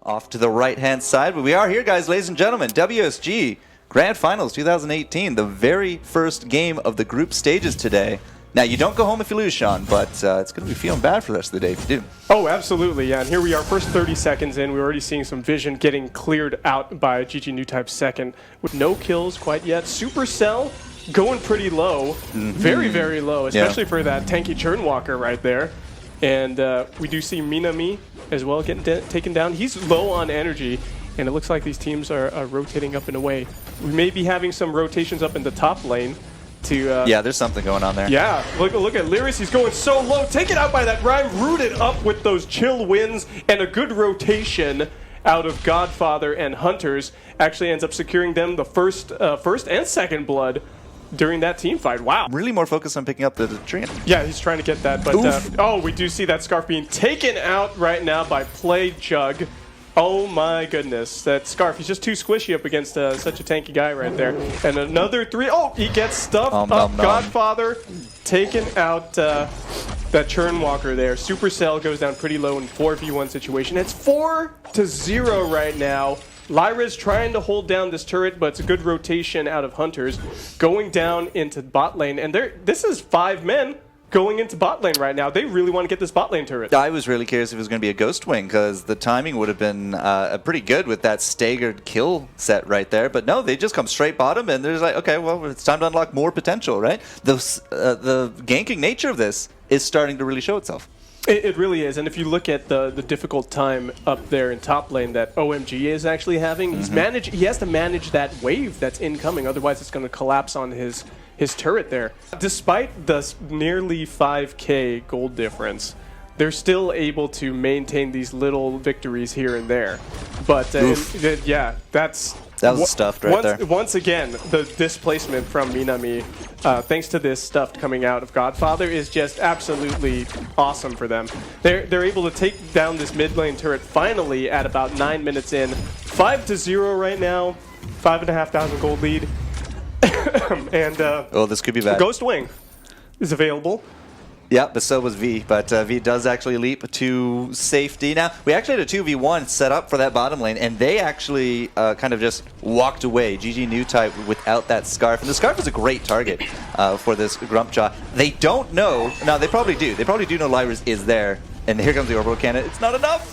off to the right-hand side. But we are here, guys, ladies and gentlemen. WSG Grand Finals 2018, the very first game of the group stages today. Now, you don't go home if you lose, Sean, but it's going to be feeling bad for the rest of the day if you do. Oh, absolutely, yeah. And here we are, first 30 seconds in. We're already seeing some vision getting cleared out by GG NEWTYPE second with no kills quite yet. Supercell going pretty low, very, very low, especially for that tanky Churnwalker right there. And we do see Minami as well getting taken down. He's low on energy, and it looks like these teams are rotating up and away. We may be having some rotations up in the top lane. Yeah, there's something going on there. Yeah, look at Lyris. He's going so low. Taken out by that Rhyme, rooted up with those chill wins and a good rotation out of Godfather and Hunters. Actually ends up securing them the first and second blood during that team fight. Wow. Really more focused on picking up the tree. Yeah, he's trying to get that. But oh, we do see that Scarf being taken out right now by Play Jug. Oh my goodness, that Scarf, he's just too squishy up against such a tanky guy right there. And another three, oh, he gets stuffed up. Godfather taking out that Churnwalker there. Supercell goes down pretty low in 4v1 situation. It's 4-0 right now. Lyra's trying to hold down this turret, but it's a good rotation out of Hunters. Going down into bot lane, and this is 5 men going into bot lane right now. They really want to get this bot lane turret. I was really curious if it was going to be a Ghost Wing, because the timing would have been pretty good with that staggered kill set right there. But no, they just come straight bottom, and there's like, okay, well, it's time to unlock more potential, right? The ganking nature of this is starting to really show itself. It really is, and if you look at the difficult time up there in top lane that OMG is actually having, he has to manage that wave that's incoming, otherwise it's going to collapse on his turret there. Despite the nearly 5k gold difference, they're still able to maintain these little victories here and there. But yeah, that was stuffed right there. Once again, the displacement from Minami, thanks to this stuff coming out of Godfather, is just absolutely awesome for them. They're able to take down this mid lane turret finally at about 9 minutes in. 5-0 right now, 5,500 gold lead. And oh, this could be bad. Ghost Wing is available. Yeah, but so was V, but V does actually leap to safety. Now, we actually had a 2v1 set up for that bottom lane, and they actually kind of just walked away. GG NEWTYPE without that Scarf. And the Scarf is a great target for this Grumpjaw. They don't know, no, they probably do. They probably do know Lyris is there. And here comes the orbital cannon. It's not enough.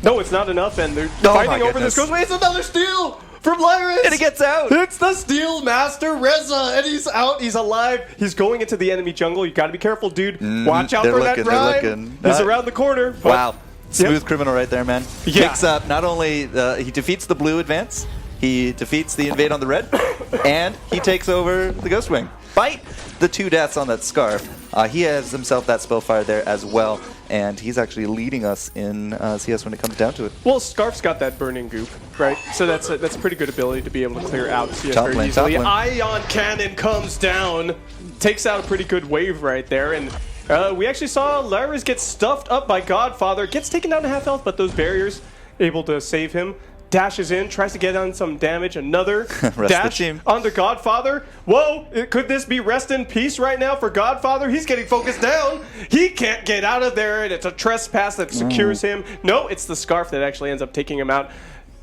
No, it's not enough, and they're fighting over this Ghost Wing. It's another steal from Lyris! And he gets out! It's the Steel Master Reza, and he's out, he's alive. He's going into the enemy jungle. You gotta be careful, dude. Watch out for that Rhyme. He's around the corner. Wow. Smooth criminal right there, man. Yeah. Picks up, not only, he defeats the blue advance, he defeats the invade on the red, and he takes over the Ghost Wing. Fight the 2 deaths on that Scarf. He has himself that Spellfire there as well, and he's actually leading us in CS when it comes down to it. Well, Scarf's got that burning goop, right? So that's a pretty good ability to be able to clear out CS very easily. Ion Cannon comes down, takes out a pretty good wave right there, and we actually saw Lyris get stuffed up by Godfather, gets taken down to half health, but those barriers able to save him. Dashes in, tries to get on some damage. Another dash onto Godfather. Whoa, could this be rest in peace right now for Godfather? He's getting focused down. He can't get out of there, and it's a trespass that secures him. No, it's the Scarf that actually ends up taking him out.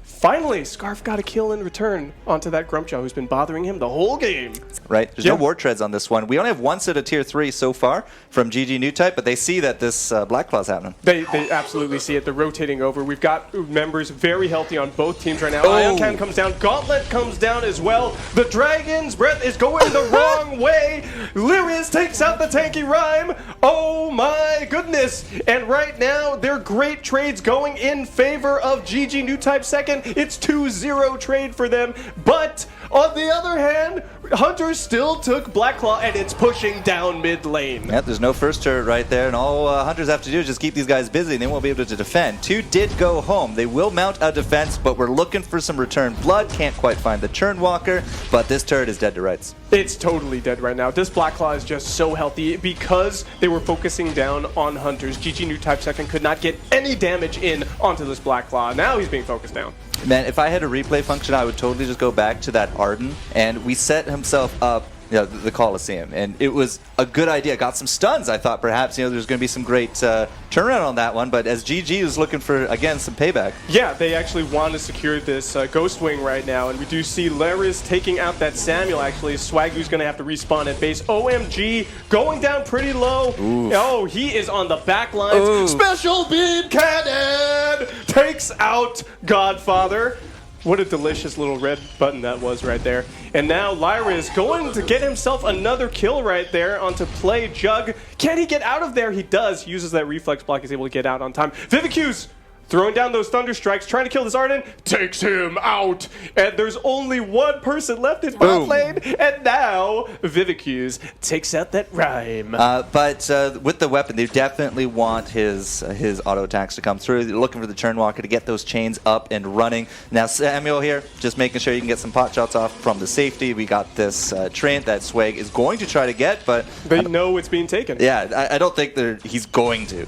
Finally, Scarf got a kill in return onto that Grumpjaw who's been bothering him the whole game. Right, there's no Ward Treads on this one. We only have one set of tier 3 so far from GG NEWTYPE, but they see that this Black Claw's happening. They absolutely see it. They're rotating over. We've got members very healthy on both teams right now. Ion Cannon comes down. Gauntlet comes down as well. The Dragon's Breath is going the wrong way. Lyris takes out the tanky Rhyme. Oh my goodness. And right now, they're great trades going in favor of GG NEWTYPE second. It's 2-0 trade for them, but on the other hand, Hunter still took Black Claw, and it's pushing down mid lane. Yeah, there's no first turret right there, and all Hunters have to do is just keep these guys busy, and they won't be able to defend. 2 did go home. They will mount a defense, but we're looking for some return blood. Can't quite find the Churnwalker, but this turret is dead to rights. It's totally dead right now. This Black Claw is just so healthy because they were focusing down on Hunters. GG NEWTYPE second could not get any damage in onto this Black Claw. Now he's being focused down. Man, if I had a replay function, I would totally just go back to that Arden, and we set himself up Yeah, the Coliseum, and it was a good idea. Got some stuns. I thought perhaps there's going to be some great turnaround on that one, but as GG is looking for again some payback. Yeah, they actually want to secure this Ghost Wing right now, and we do see Laris taking out that Samuel. Actually, Swagu's going to have to respawn at base. OMG going down pretty low. Oof. Oh, he is on the back lines. Ooh. Special beam cannon takes out Godfather. What a delicious little red button that was right there. And now Lyra is going to get himself another kill right there onto play Jug. Can he get out of there? He does. Uses that reflex block. He's able to get out on time. Viviku's throwing down those Thunder Strikes, trying to kill this Arden. Takes him out. And there's only one person left in bot lane. And now Viviku's takes out that Rhyme. But with the weapon, they definitely want his auto attacks to come through. They're looking for the Turnwalker to get those chains up and running. Now Samuel here, just making sure you can get some pot shots off from the safety. We got this Trant that Swag is going to try to get, but they know it's being taken. Yeah, I don't think he's going to.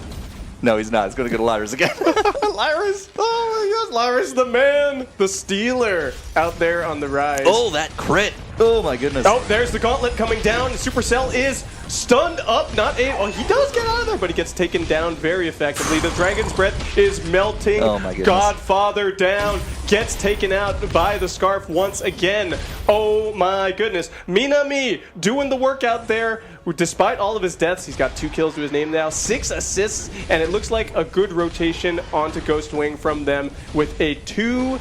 No, he's not. He's going to go to Lyris again. Lyris! Oh, my gosh. Lyris, the man, the stealer, out there on the rise. Oh, that crit. Oh, my goodness. Oh, there's the gauntlet coming down. Supercell is stunned up. Oh, he does get out of there, but he gets taken down very effectively. The Dragon's Breath is melting. Oh, my goodness. Godfather down. Gets taken out by the Scarf once again. Oh, my goodness. Minami doing the work out there. Despite all of his deaths, he's got 2 kills to his name now, 6 assists, and it looks like a good rotation onto Ghost Wing from them with a 2-0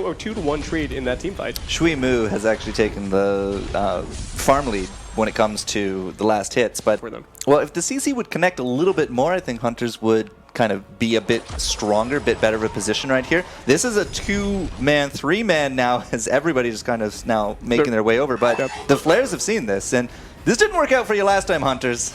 or 2-1 trade in that team fight. Shui Mu has actually taken the farm lead when it comes to the last hits, but well, if the CC would connect a little bit more, I think Hunters would kind of be a bit stronger, a bit better of a position right here. This is a 2-man, 3-man now, as everybody just kind of now making their way over, but the Flares have seen this, and this didn't work out for you last time, Hunters.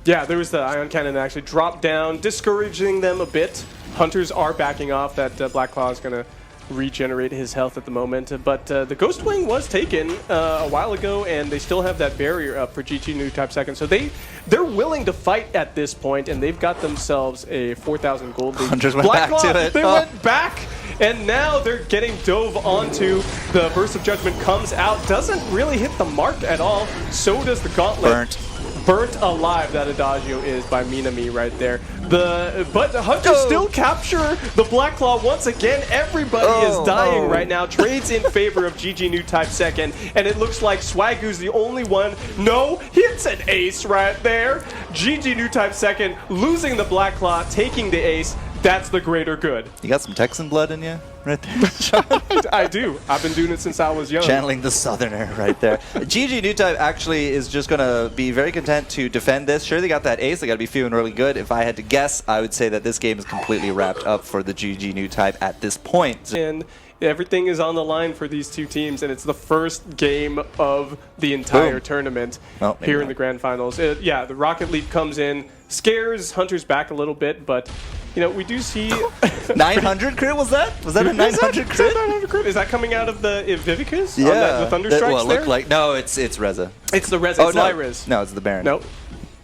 Yeah, there was the Ion Cannon that actually dropped down, discouraging them a bit. Hunters are backing off. That Black Claw is going to regenerate his health at the moment. But the Ghost Wing was taken a while ago, and they still have that barrier up for GG NEWTYPE second. So they're willing to fight at this point, and they've got themselves a 4,000 gold lead. Hunters went back to it. They went back. And now they're getting dove onto. The Burst of Judgment comes out. Doesn't really hit the mark at all. So does the Gauntlet. Burnt alive, that Adagio is by Minami right there. But the Hunters still capture the Black Claw once again. Everybody is dying right now. Trades in favor of GG NEWTYPE second. And it looks like Swagu's the only one. No, hits an ace right there. GG NEWTYPE second, losing the Black Claw, taking the ace. That's the greater good. You got some Texan blood in you right there? I do. I've been doing it since I was young. Channeling the Southerner right there. GG NEWTYPE actually is just going to be very content to defend this. Sure, they got that ace. They got to be feeling really good. If I had to guess, I would say that this game is completely wrapped up for the GG NEWTYPE at this point. And everything is on the line for these two teams, and it's the first game of the entire tournament here in the Grand Finals. Yeah, the Rocket Leap comes in, scares Hunters back a little bit, but you know, we do see 900 crit. Was that a 900 crit? 900 crit. Is that coming out of the Viviku's? Yeah, on the Thunder Strikes well, it looked like it's Reza. It's the Reza. It's Lyra's. No, it's the Baron. Nope.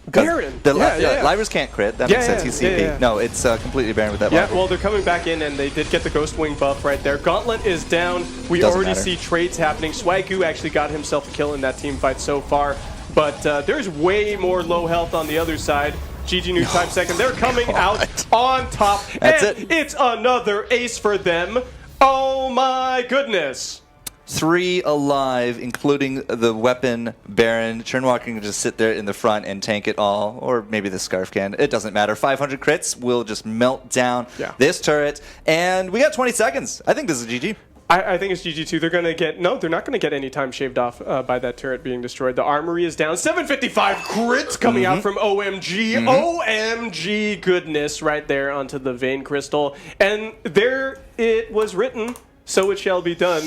Baron. Lyra's can't crit. That makes sense. He's CP. No, it's completely Baron with that. Yeah, well, they're coming back in, and they did get the Ghost Wing buff right there. Gauntlet is down. We already see trades happening. Swagu actually got himself a kill in that team fight so far, but there's way more low health on the other side. GG NEWTYPE second. They're coming out on top. It's another ace for them. Oh my goodness. 3 alive, including the weapon Baron. Churnwalker can just sit there in the front and tank it all, or maybe the Scarf can. It doesn't matter. 500 crits will just melt down this turret, and we got 20 seconds. I think this is GG. I think it's GG2. They're going to get... No, they're not going to get any time shaved off by that turret being destroyed. The armory is down. 755 crits coming out from OMG. OMG goodness right there onto the Vein Crystal. And there it was written, so it shall be done.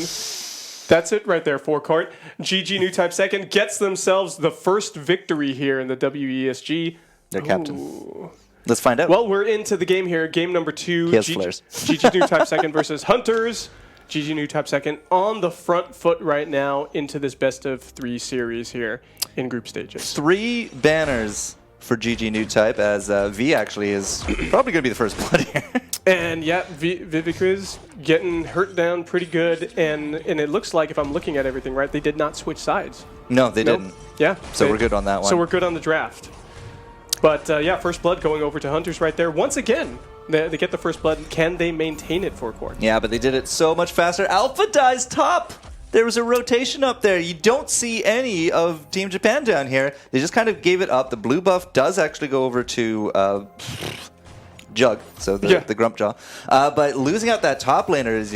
That's it right there, forecourt. GG NEWTYPE second gets themselves the first victory here in the WESG. Their captain. Let's find out. Well, we're into the game here. Game number 2. He has flares. GG NEWTYPE second versus Hunters. GG NEWTYPE second on the front foot right now into this best of 3 series here in group stages. 3 banners for GG NEWTYPE, as V actually is probably going to be the first blood here. And yeah, Viviquiz getting hurt down pretty good, and it looks like, if I'm looking at everything right, they did not switch sides. No, they didn't. Yeah. So we're good on that one. So we're good on the draft. But yeah, first blood going over to Hunters right there. Once again, they get the first blood. Can they maintain it for Court? Yeah, but they did it so much faster. Alpha dies top. There was a rotation up there. You don't see any of Team Japan down here. They just kind of gave it up. The blue buff does actually go over to Jug, so the Grump Jaw. But losing out that top laner is,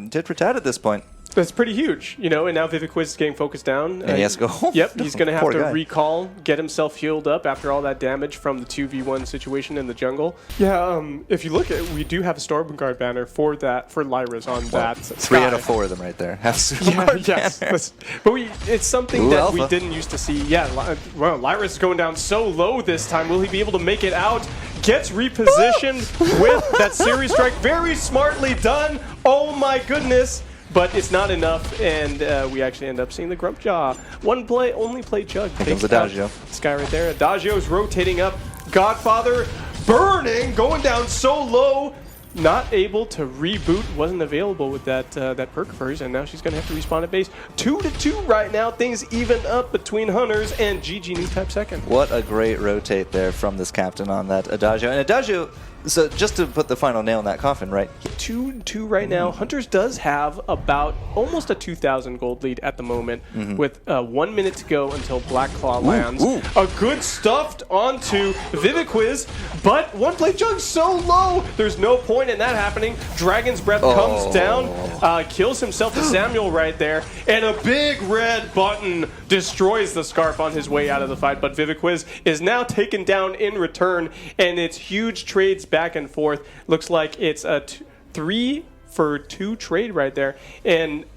tit for tat at this point. That's pretty huge, and now Viviquiz is getting focused down. And he has to go home. Yep, he's going to have to guy. recall, get himself healed up after all that damage from the 2v1 situation in the jungle. Yeah, if you look at, we do have a Stormguard banner for Lyra's on that. 3 out of 4 of them right there have Stormguard banners. But it's something that Alpha. we didn't used to see. Yeah, well, Lyra's going down so low this time. Will he be able to make it out? Gets repositioned with that series strike. Very smartly done. Oh my goodness. But it's not enough, and we actually end up seeing the Grump Jaw. Only play Jug. Here comes Adagio. This guy right there. Adagio's rotating up. Godfather burning, going down so low. Not able to reboot, wasn't available with that perk of hers, and now she's going to have to respawn at base. 2-2 right now. Things even up between Hunters and GG NEWTYPE second. What a great rotate there from this captain on that Adagio. And Adagio, so just to put the final nail in that coffin, right? 2-2 right now. Hunters does have about almost a 2,000 gold lead at the moment, with 1 minute to go until Black Claw lands. A good stuffed onto Viviquiz, but one play Jug so low, there's no point in that happening. Dragon's Breath comes down, kills himself to Samuel right there, and a big red button destroys the Scarf on his way out of the fight, but Viviquiz is now taken down in return, and it's huge trades back and forth. Looks like it's a 3-for-2 trade right there.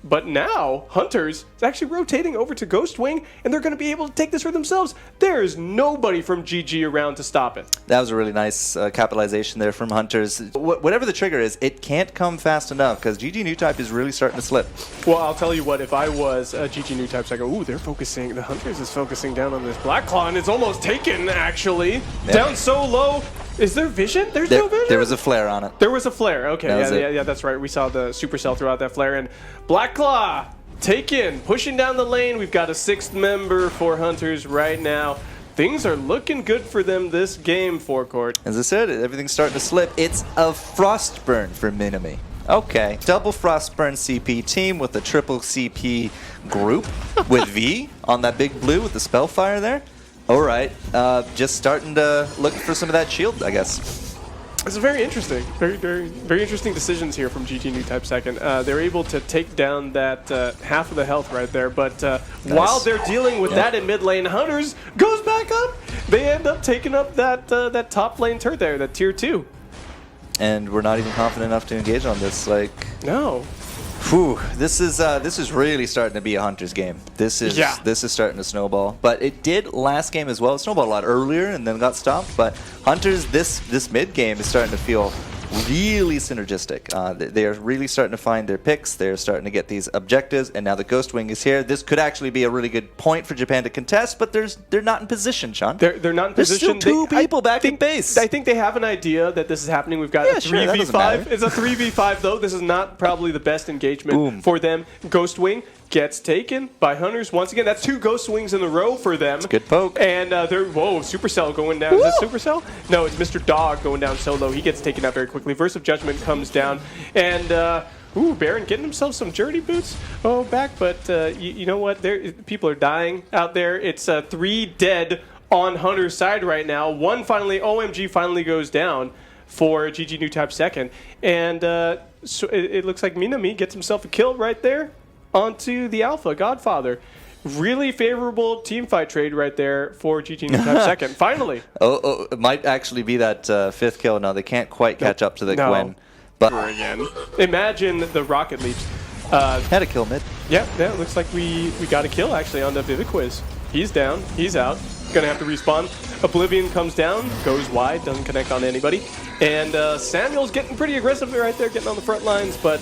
But now Hunters is actually rotating over to Ghostwing, and they're going to be able to take this for themselves. There is nobody from GG around to stop it. That was a really nice capitalization there from Hunters. Whatever the trigger is, it can't come fast enough because GG NEWTYPE is really starting to slip. Well, I'll tell you what, if I was GG NEWTYPE, I go, ooh, they're focusing, the Hunters is focusing down on this Black Claw, and it's almost taken, actually. Yeah. Down so low. Is there vision? There's no vision? There was a flare on it. There was a flare. Okay, yeah, that's right. We saw the Supercell throw out that flare. And Black Claw taken, pushing down the lane. We've got a 6th member for Hunters right now. Things are looking good for them this game, Forecourt. As I said, everything's starting to slip. It's a Frostburn for Minami. Okay, double Frostburn CP team with a triple CP group with V on that big blue with the Spellfire there. All right, just starting to look for some of that shield, I guess. It's very interesting. Very interesting decisions here from GG NEWTYPE second. They're able to take down that half of the health right there, but nice. While they're dealing with that in mid lane, Hunters goes back up. They end up taking up that top lane turret there, that tier 2. And we're not even confident enough to engage on this. No. Whew, this is really starting to be a Hunters game. This is starting to snowball. But it did last game as well. It snowballed a lot earlier and then got stopped. But Hunters, this mid game is starting to feel really synergistic. They are really starting to find their picks. They're starting to get these objectives, and now the Ghostwing is here. This could actually be a really good point for Japan to contest, but they're not in position, Sean. They're not in position. There's still 2 people back in base. I think they have an idea that this is happening. We've got a 3v5. It's a 3v5 though. This is not probably the best engagement for them. Ghostwing gets taken by Hunters once again. That's 2 Ghostwings in a row for them. It's a good poke. And Supercell going down. Woo! Is this Supercell? No, it's Mr. Dog going down solo. He gets taken out very quickly. Verse of Judgment comes down. And, Baron getting himself some journey boots back. But you know what? People are dying out there. It's 3 dead on Hunter's side right now. OMG finally goes down for GG NEWTYPE second. And so it looks like Minami gets himself a kill right there onto the Alpha Godfather. Really favorable team fight trade right there for GG NEWTYPE second. Finally. It might actually be that 5th kill. No, they can't quite catch up to the Gwen. But again, imagine the rocket leaps. Had a kill mid. Yeah, it looks like we got a kill actually on the Viviquiz. He's down. He's out. Gonna have to respawn. Oblivion comes down, goes wide, doesn't connect on anybody. And Samuel's getting pretty aggressive right there, getting on the front lines, but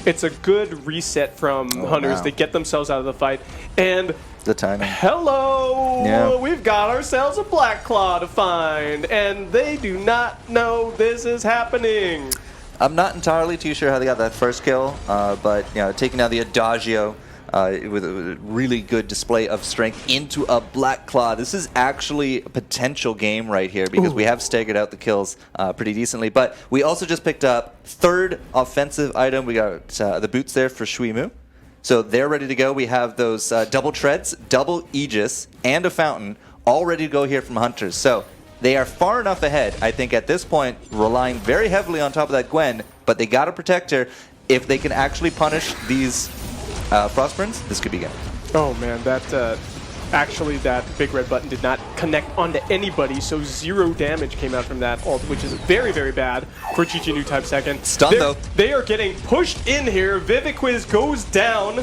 it's a good reset from Hunters. Wow. They get themselves out of the fight. And The timing. Hello! Yeah. We've got ourselves a Black Claw to find, and they do not know this is happening. I'm not entirely too sure how they got that first kill, but taking out the Adagio with a really good display of strength into a Black Claw. This is actually a potential game right here because we have staggered out the kills pretty decently. But we also just picked up third offensive item. We got the boots there for Shui Mu. So they're ready to go. We have those double treads, double Aegis, and a fountain all ready to go here from Hunters. So they are far enough ahead, I think, at this point, relying very heavily on top of that Gwen, but they got to protect her. If they can actually punish these Frostburns, this could be good. Oh man, actually that big red button did not connect onto anybody, so 0 damage came out from that ult, which is very, very bad for GG NEWTYPE second. Stun though. They are getting pushed in here. Viviquiz goes down.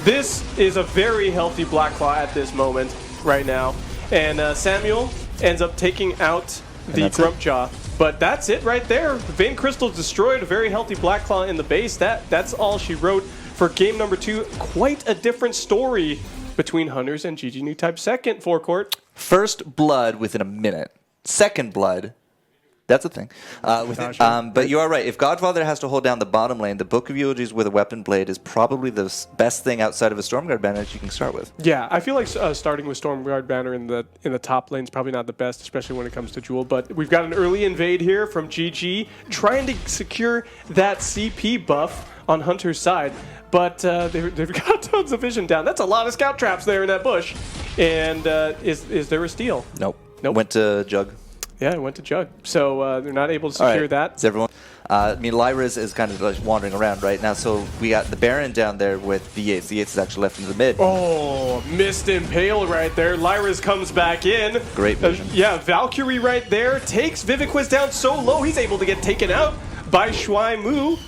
This is a very healthy Black Claw at this moment right now. And Samuel ends up taking out the Grumpjaw. But that's it right there. Vein Crystal destroyed a very healthy Black Claw in the base. That's all she wrote for game number 2. Quite a different story between Hunters and GG NEWTYPE second forecourt. First blood within a minute. Second blood. That's a thing. But you are right. If Godfather has to hold down the bottom lane, the Book of Eulogies with a weapon blade is probably the best thing outside of a Stormguard banner that you can start with. Yeah, I feel like starting with Stormguard banner in the top lane is probably not the best, especially when it comes to Jewel. But we've got an early invade here from GG, trying to secure that CP buff on Hunter's side. But they've got tons of vision down. That's a lot of scout traps there in that bush. And is there a steal? Nope. Nope. Went to Jug. Yeah, it went to Jug. So they're not able to secure that. Is everyone? Lyra's is kind of like wandering around right now. So we got the Baron down there with the Yates. The Yates is actually left into the mid. Oh, missed Impale right there. Lyra's comes back in. Great vision. Yeah, Valkyrie right there takes Viviquiz down so low he's able to get taken out by Shui Mu.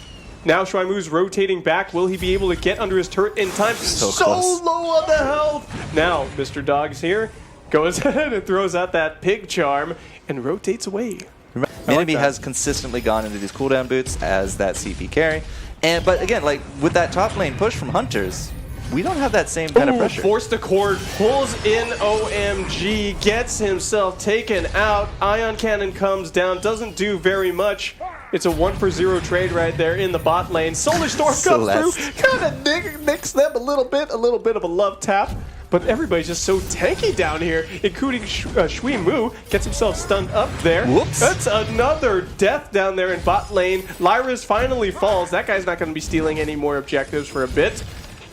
Now Shui Mu's rotating back. Will he be able to get under his turret in time? So low on the health. Now, Mr. Dogs here goes ahead and throws out that pig charm and rotates away. Minami has consistently gone into these cooldown boots as that CP carry. But again, like with that top lane push from Hunters, we don't have that same kind of pressure. Forced accord, pulls in OMG, gets himself taken out. Ion Cannon comes down, doesn't do very much. It's a 1-for-0 trade right there in the bot lane. Solar Storm comes through, kind of nicks them a little bit of a love tap. But everybody's just so tanky down here, including Shui Mu. Gets himself stunned up there. Whoops. That's another death down there in bot lane. Lyra's finally falls. That guy's not going to be stealing any more objectives for a bit.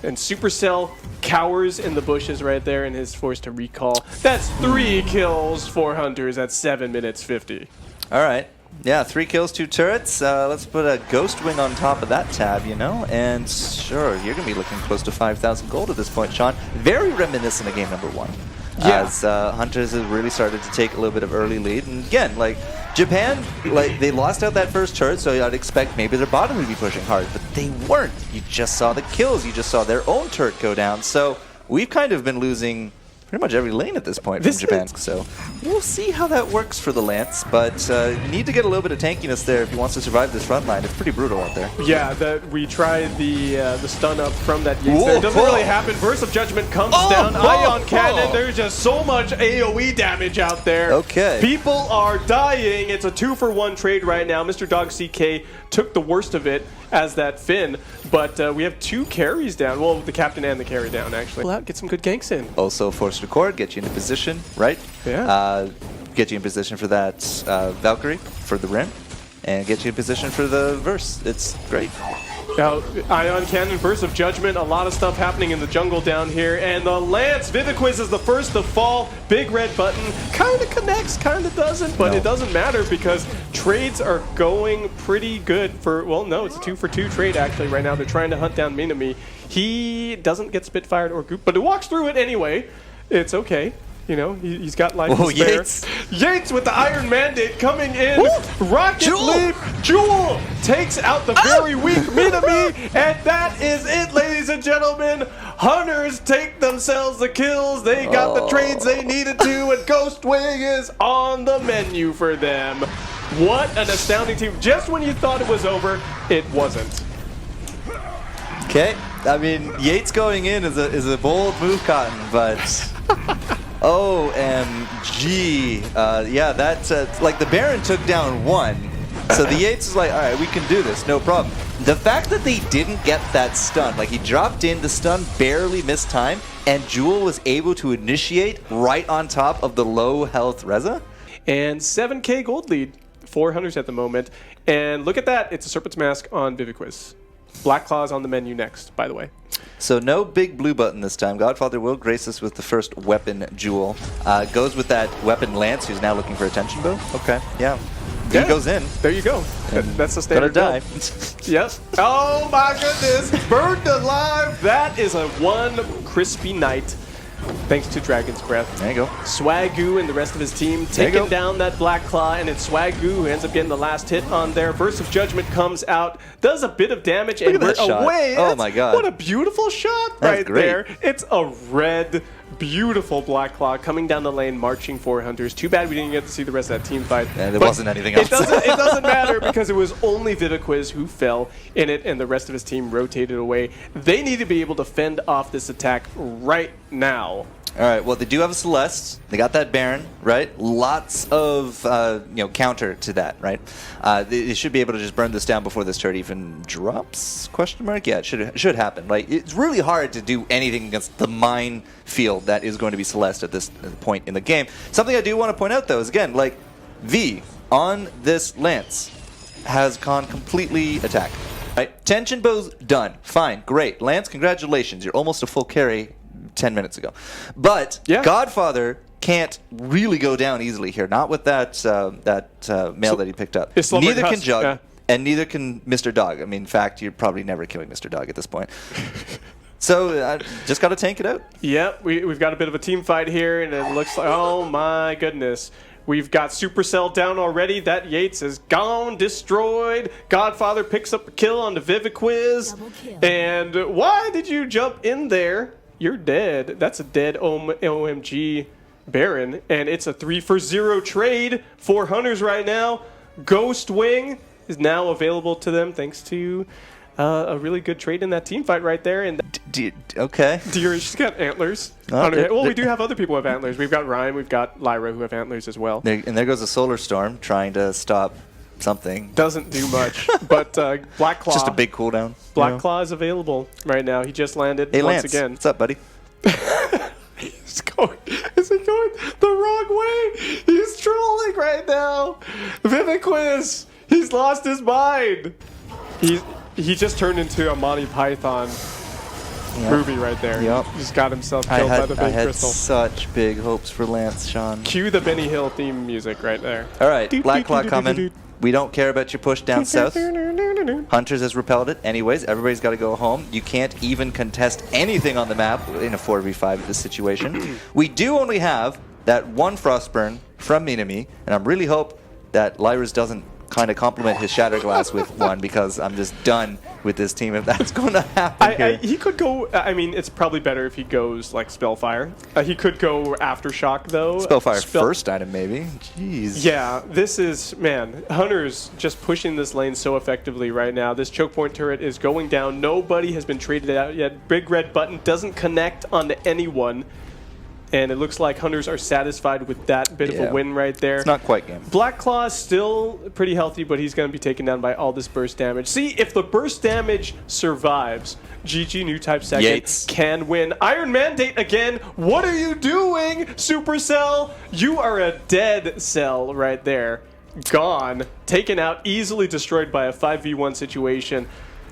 And Supercell cowers in the bushes right there and is forced to recall. That's 3 kills for Hunters at 7 minutes 50. All right. Yeah, 3 kills, 2 turrets. Let's put a Ghost Wing on top of that tab, and sure, you're going to be looking close to 5,000 gold at this point, Sean. Very reminiscent of game number 1. Yeah. As Hunters has really started to take a little bit of early lead. And again, like, Japan, like, they lost out that first turret, so I'd expect maybe their bottom would be pushing hard, but they weren't. You just saw the kills. You just saw their own turret go down. So we've kind of been losing pretty much every lane at this point from Japan. So we'll see how that works for the Lance, but you need to get a little bit of tankiness there if he wants to survive this front line. It's pretty brutal out there. Yeah, we tried the stun up from that Yates there. It doesn't really happen. Verse of Judgment comes down. Ion Cannon, there's just so much AoE damage out there. Okay. People are dying. It's a 2-for-1 trade right now. Mr. Dog CK took the worst of it as that Finn, but we have 2 carries down. Well, the captain and the carry down, actually. Pull out, get some good ganks in. Also, forced record, get you in a position, right? Yeah. Get you in position for that Valkyrie for the rim, and get you in position for the verse. It's great. Now, Ion Cannon, Verse of Judgment, a lot of stuff happening in the jungle down here, and the Lance, Viviquiz is the first to fall. Big red button, kind of connects, kind of doesn't, but it doesn't matter because trades are going pretty good for, well, no, it's a 2-for-2 trade actually right now. They're trying to hunt down Minami. He doesn't get Spitfired or Goop, but he walks through it anyway. It's okay. He's got life to spare. Yates with the Iron Mandate coming in. Woo! Rocket Leap. Jewel takes out the very weak Minami. And that is it, ladies and gentlemen. Hunters take themselves the kills. They got the trades they needed to. And Ghost Wing is on the menu for them. What an astounding team. Just when you thought it was over, it wasn't. Okay, I mean, Yates going in is a bold move, Cotton, but OMG. Yeah, that's like the Baron took down 1. So the Yates is like, all right, we can do this, no problem. The fact that they didn't get that stun, like he dropped in, the stun barely missed time, and Jewel was able to initiate right on top of the low health Reza. And 7k gold lead, 400s at the moment. And look at that, it's a Serpent's Mask on Viviquiz. Black Claw's on the menu next, by the way. So no big blue button this time. Godfather will grace us with the first weapon Jewel. Goes with that weapon Lance, who's now looking for a tension bow. Okay, yeah. He goes in. There you go. That's the standard. Gonna die. Yes. Oh my goodness. Burned alive. That is a one crispy night. Thanks to Dragon's Breath. There you go. Swagoo and the rest of his team taking down that Black Claw, and it's Swagoo who ends up getting the last hit on there. Burst of Judgment comes out, does a bit of damage, and we're away. Oh my god. What a beautiful shot right there. It's a red, beautiful Black Claw coming down the lane, marching for Hunters. Too bad we didn't get to see the rest of that team fight. Yeah, there wasn't anything else. It doesn't matter because it was only Viviquiz who fell in it, and the rest of his team rotated away. They need to be able to fend off this attack right now. All right, well, they do have a Celeste. They got that Baron, right? Lots of, counter to that, right? They should be able to just burn this down before this turret even drops, question mark? Yeah, it should happen. Like, it's really hard to do anything against the minefield that is going to be Celeste at this point in the game. Something I do want to point out, though, is, again, like, V on this Lance has gone completely attack. Right? Tension bow's done. Fine, great. Lance, congratulations. You're almost a full carry 10 minutes ago. But Godfather can't really go down easily here. Not with that mail that he picked up. Neither can Jug, and neither can Mr. Dog. I mean, in fact, you're probably never killing Mr. Dog at this point. So just got to tank it out. Yep, we've got a bit of a team fight here, and it looks like, oh my goodness. We've got Supercell down already. That Yates is gone, destroyed. Godfather picks up a kill on the Viviquiz. And why did you jump in there? You're dead. That's a dead OMG Baron. And it's a 3-for-0 trade for Hunters right now. Ghost Wing is now available to them thanks to a really good trade in that team fight right there. And okay. She's got antlers. Well, we do have other people who have antlers. We've got Ryan, we've got Lyra who have antlers as well. And there goes a Solar Storm trying to stop something. Doesn't do much, but Black Claw. Just a big cooldown. Black Claw is available right now. He just landed once again. What's up, buddy? Is he going the wrong way? He's trolling right now. Viviquiz, he's lost his mind. He just turned into a Monty Python movie right there. Yep. He's got himself killed by the big crystal. I had such big hopes for Lance, Sean. Cue the Benny Hill theme music right there. All right, Black Claw coming. We don't care about your push down south. Hunters has repelled it. Anyways, everybody's got to go home. You can't even contest anything on the map in a 4v5 in this situation. We do only have that one Frostburn from Minami, and I really hope that Lyra's doesn't kind of complement his Shatterglass with one, because I'm just done with this team if that's going to happen here. He could go, I mean, it's probably better if he goes like Spellfire. He could go Aftershock though. Spellfire first item maybe. Jeez. Yeah, this is, man, Hunter's just pushing this lane so effectively right now. This choke point turret is going down. Nobody has been traded out yet. Big red button doesn't connect onto anyone. And it looks like Hunters are satisfied with that bit of a win right there. It's not quite game. Black Claw is still pretty healthy, but he's going to be taken down by all this burst damage. See, if the burst damage survives, GG NEWTYPE second can win. Iron Mandate again. What are you doing, Supercell? You are a dead cell right there. Gone. Taken out, easily destroyed by a 5v1 situation.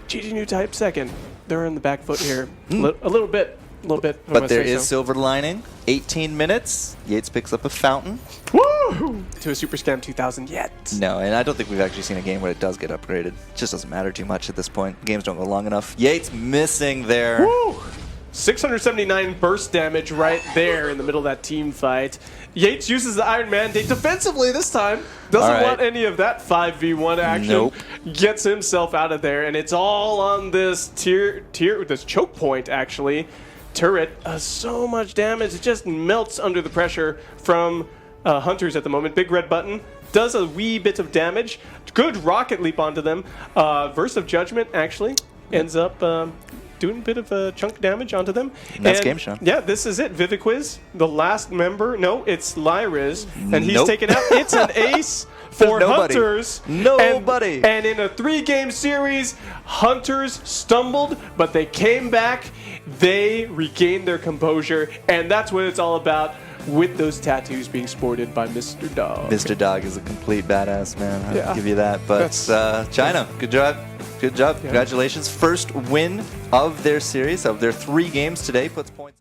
GG NEWTYPE second. They're on the back foot here. A little bit. But there is silver lining. 18 minutes. Yates picks up a fountain. Woo! To a Super Scam 2000 yet. No, and I don't think we've actually seen a game where it does get upgraded. It just doesn't matter too much at this point. Games don't go long enough. Yates missing there. Woo! 679 burst damage right there in the middle of that team fight. Yates uses the Iron Mandate defensively this time. Doesn't want any of that 5v1 action. Nope. Gets himself out of there, and it's all on this this choke point actually. Turret, so much damage. It just melts under the pressure from Hunters at the moment. Big red button does a wee bit of damage. Good rocket leap onto them. Verse of Judgment actually ends up doing a bit of chunk damage onto them. And that's game show. Yeah, this is it. Viviquiz, the last member. No, it's Lyriz, and he's Nope. taken out. It's an ace for Nobody. Hunters. Nobody. And in a 3-game series, Hunters stumbled, but they came back. They regained their composure, and that's what it's all about, with those tattoos being sported by Mr. Dog. Mr. Dog is a complete badass, man. I'll Yeah. give you that. But China, good job. Good job. Yeah. Congratulations. First win of their series, of their 3 games today, puts points.